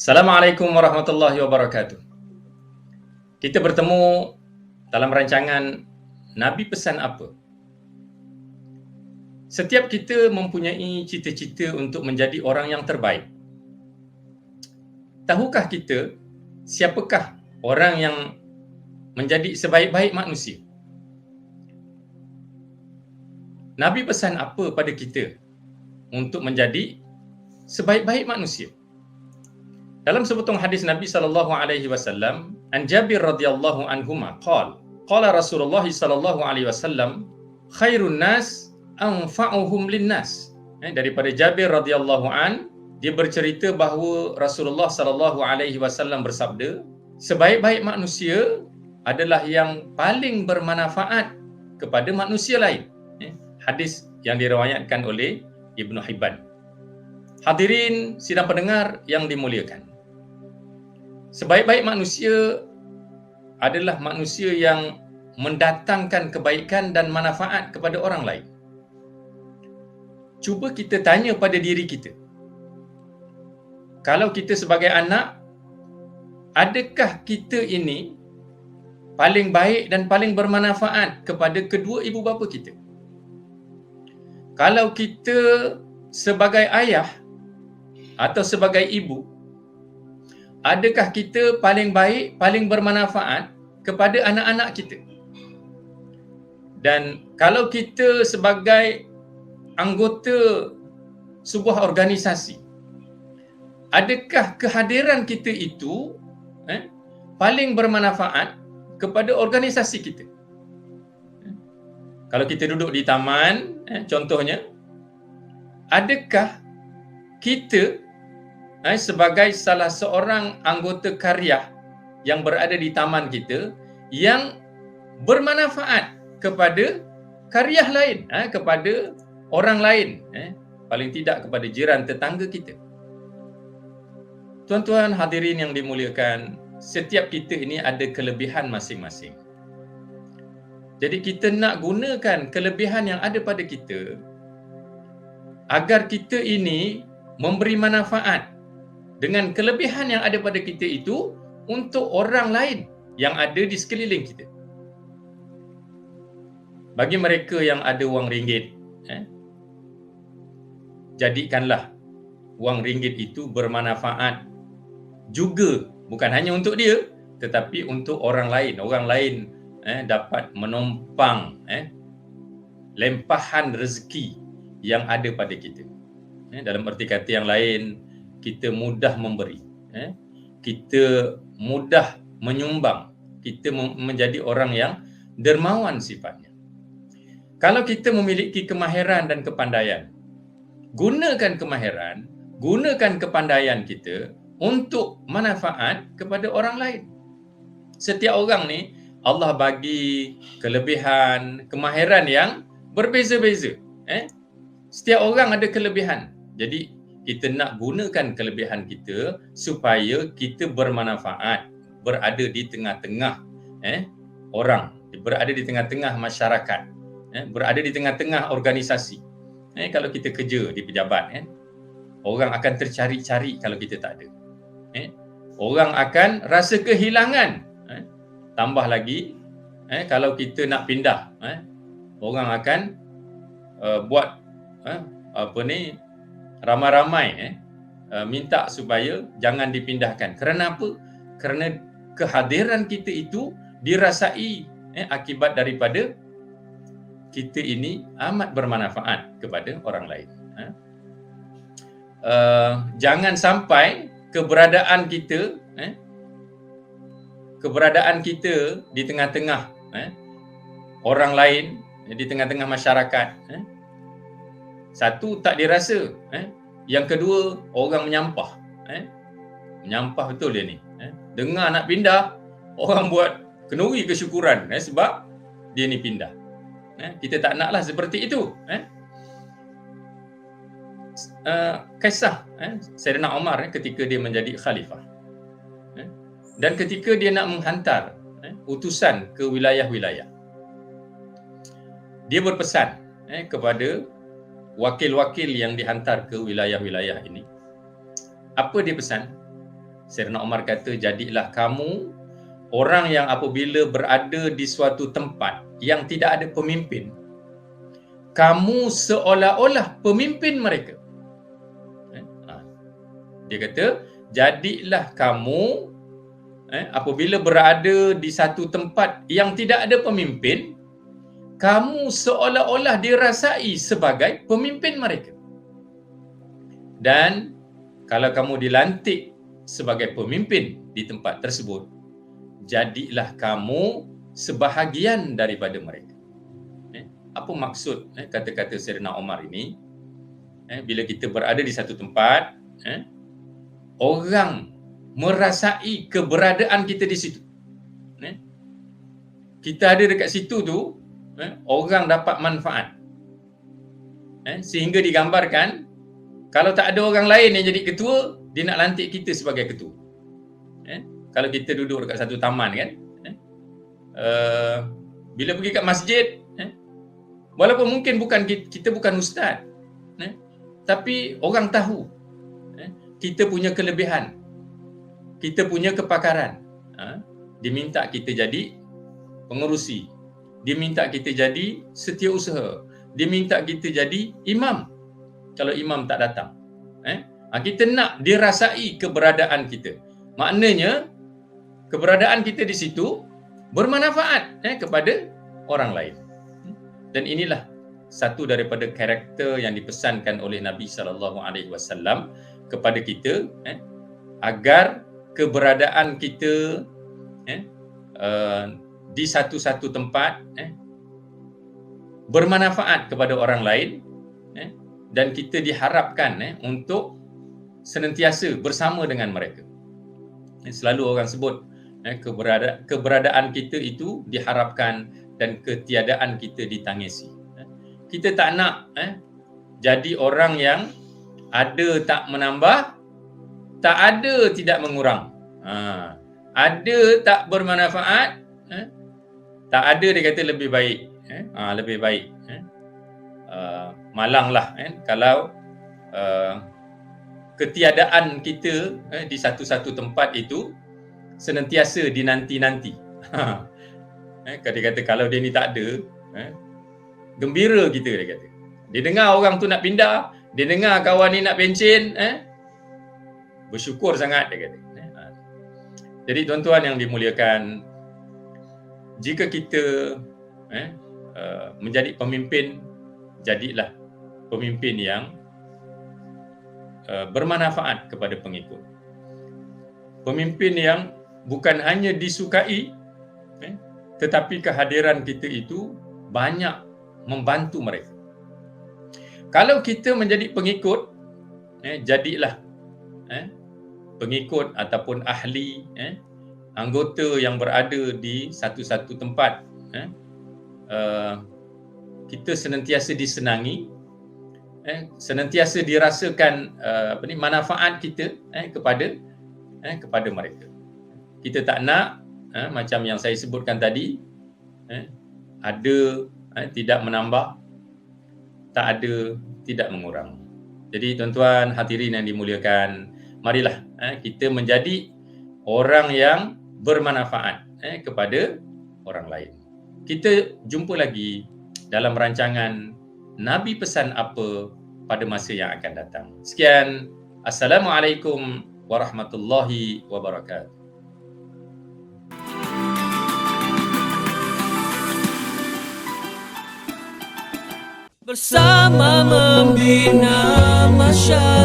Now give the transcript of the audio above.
Assalamualaikum warahmatullahi wabarakatuh. Kita bertemu dalam rancangan Nabi Pesan Apa. Setiap kita mempunyai cita-cita untuk menjadi orang yang terbaik. Tahukah kita siapakah orang yang menjadi sebaik-baik manusia? Nabi pesan apa pada kita untuk menjadi sebaik-baik manusia? Dalam sebutung hadis Nabi sallallahu alaihi wasallam, an Jabir radhiyallahu anhuma qala Rasulullah sallallahu alaihi wasallam, khairun nas anfa'uhum linnas. Daripada Jabir radhiyallahu an, dia bercerita bahawa Rasulullah sallallahu alaihi wasallam bersabda, sebaik-baik manusia adalah yang paling bermanfaat kepada manusia lain. Hadis yang diriwayatkan oleh Ibnu Hibban. Hadirin sidang pendengar yang dimuliakan, sebaik-baik manusia adalah manusia yang mendatangkan kebaikan dan manfaat kepada orang lain. Cuba kita tanya pada diri kita, kalau kita sebagai anak, adakah kita ini paling baik dan paling bermanfaat kepada kedua ibu bapa kita? Kalau kita sebagai ayah atau sebagai ibu, adakah kita paling baik, paling bermanfaat kepada anak-anak kita? Dan kalau kita sebagai anggota sebuah organisasi, adakah kehadiran kita itu paling bermanfaat kepada organisasi kita? Kalau kita duduk di taman, contohnya, adakah kita sebagai salah seorang anggota karya yang berada di taman kita yang bermanfaat kepada karya lain, kepada orang lain, paling tidak kepada jiran tetangga kita? Tuan-tuan hadirin yang dimuliakan, setiap kita ini ada kelebihan masing-masing. Jadi kita nak gunakan kelebihan yang ada pada kita agar kita ini memberi manfaat dengan kelebihan yang ada pada kita itu untuk orang lain yang ada di sekeliling kita. Bagi mereka yang ada wang ringgit, jadikanlah wang ringgit itu bermanfaat juga, bukan hanya untuk dia, tetapi untuk orang lain. Orang lain dapat menumpang lempahan rezeki yang ada pada kita. Dalam erti kata yang lain, kita mudah memberi, kita mudah menyumbang, kita menjadi orang yang dermawan sifatnya. Kalau kita memiliki kemahiran dan kepandaian, gunakan kemahiran, gunakan kepandaian kita untuk manfaat kepada orang lain. Setiap orang ni Allah bagi kelebihan, kemahiran yang berbeza-beza. Setiap orang ada kelebihan. Jadi kita nak gunakan kelebihan kita supaya kita bermanfaat, berada di tengah-tengah orang, berada di tengah-tengah masyarakat, berada di tengah-tengah organisasi. Kalau kita kerja di pejabat, orang akan tercari-cari kalau kita tak ada. Orang akan rasa kehilangan. Tambah lagi, kalau kita nak pindah, orang akan buat ramai-ramai minta supaya jangan dipindahkan. Kerana apa? Kerana kehadiran kita itu dirasai akibat daripada kita ini amat bermanfaat kepada orang lain. Jangan sampai keberadaan kita di tengah-tengah orang lain, di tengah-tengah masyarakat, satu, tak dirasa, yang kedua, orang menyampah. Menyampah betul dia ni. Dengar nak pindah, orang buat kenduri kesyukuran sebab dia ni pindah. Kita tak naklah seperti itu. Kisah Sayyidina Umar ketika dia menjadi khalifah, dan ketika dia nak menghantar utusan ke wilayah-wilayah, dia berpesan kepada wakil-wakil yang dihantar ke wilayah-wilayah ini. Apa dia pesan? Sayyidina Umar kata, jadilah kamu orang yang apabila berada di suatu tempat yang tidak ada pemimpin, kamu seolah-olah pemimpin mereka. Dia kata, jadilah kamu apabila berada di satu tempat yang tidak ada pemimpin, kamu seolah-olah dirasai sebagai pemimpin mereka. Dan kalau kamu dilantik sebagai pemimpin di tempat tersebut, jadilah kamu sebahagian daripada mereka. Apa maksud kata-kata Sayyidina Umar ini? Bila kita berada di satu tempat, orang merasai keberadaan kita di situ. Kita ada dekat situ tu, orang dapat manfaat. Sehingga digambarkan, kalau tak ada orang lain yang jadi ketua, dia nak lantik kita sebagai ketua. Kalau kita duduk dekat satu taman kan, bila pergi kat masjid, walaupun mungkin kita bukan ustaz, tapi orang tahu kita punya kelebihan, kita punya kepakaran. Diminta kita jadi pengerusi, diminta kita jadi setiausaha, diminta kita jadi imam. Kalau imam tak datang, kita nak dirasai keberadaan kita. Maknanya keberadaan kita di situ bermanfaat kepada orang lain. Dan inilah satu daripada karakter yang dipesankan oleh Nabi SAW kepada kita, agar keberadaan kita di satu-satu tempat bermanfaat kepada orang lain, dan kita diharapkan untuk senantiasa bersama dengan mereka. Selalu orang sebut keberadaan kita itu diharapkan dan ketiadaan kita ditangisi. Kita tak nak jadi orang yang ada tak menambah, tak ada tidak mengurang. Ada tak bermanfaat, tak ada dia kata lebih baik. Lebih baik. Malanglah kalau ketiadaan kita di satu-satu tempat itu senantiasa dinanti-nanti. Dia kata kalau dia ni tak ada, gembira kita, dia kata. Dia dengar orang tu nak pindah, dia dengar kawan ni nak pencen, bersyukur sangat, dia kata. Jadi tuan-tuan yang dimuliakan, jika kita menjadi pemimpin, jadilah pemimpin yang bermanfaat kepada pengikut. Pemimpin yang bukan hanya disukai, tetapi kehadiran kita itu banyak membantu mereka. Kalau kita menjadi pengikut, jadilah pengikut ataupun ahli, anggota yang berada di satu-satu tempat. Kita senantiasa disenangi, senantiasa dirasakan manfaat kita kepada mereka. Kita tak nak macam yang saya sebutkan tadi, ada tidak menambah, tak ada tidak mengurang. Jadi tuan-tuan hadirin yang dimuliakan, marilah kita menjadi orang yang bermanfaat kepada orang lain. Kita jumpa lagi dalam rancangan Nabi Pesan Apa pada masa yang akan datang. Sekian, Assalamualaikum warahmatullahi wabarakatuh. Bersama membina masyarakat.